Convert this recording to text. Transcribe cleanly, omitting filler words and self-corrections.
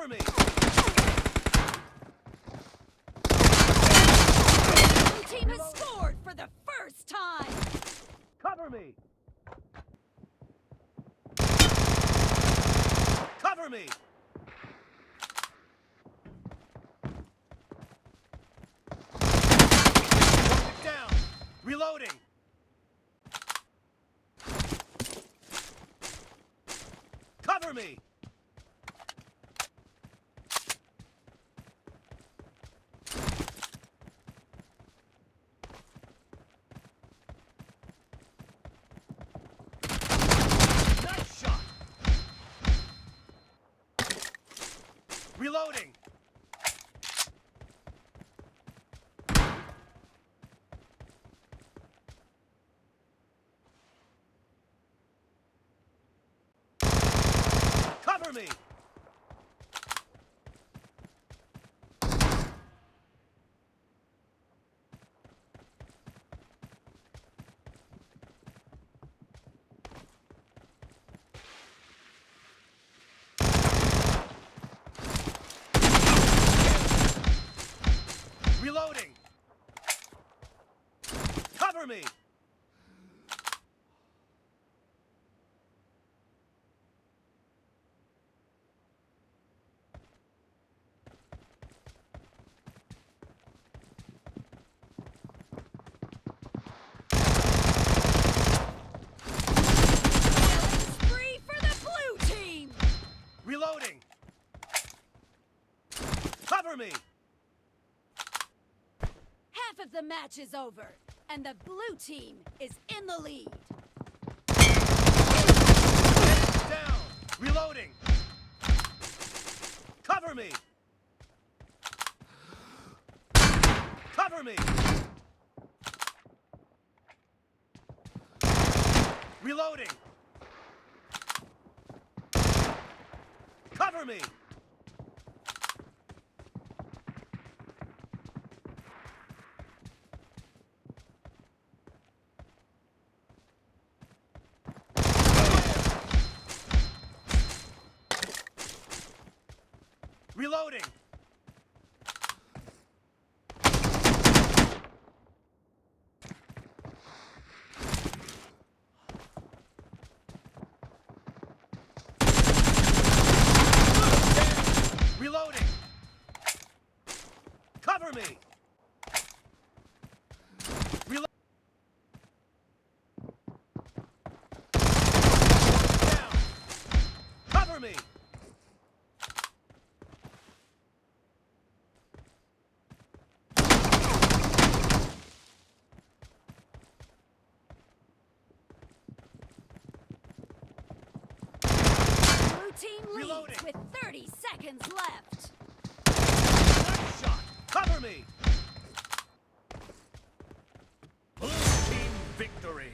Cover me! The team has scored for the first time! Cover me! Cover me! Subject down! Reloading! Cover me! Nice shot! Reloading! Cover me! Reloading! Cover me! Spree for the blue team! Reloading! Cover me! Half of the match is over, and the blue team is in the lead. Down! Reloading! Cover me! Cover me! Reloading! Cover me! Reloading! Reloading! Cover me! Reload! Down! Cover me! Blue team leads Reloading. with 30 seconds left. Nice shot! Cover me! Blue team victory!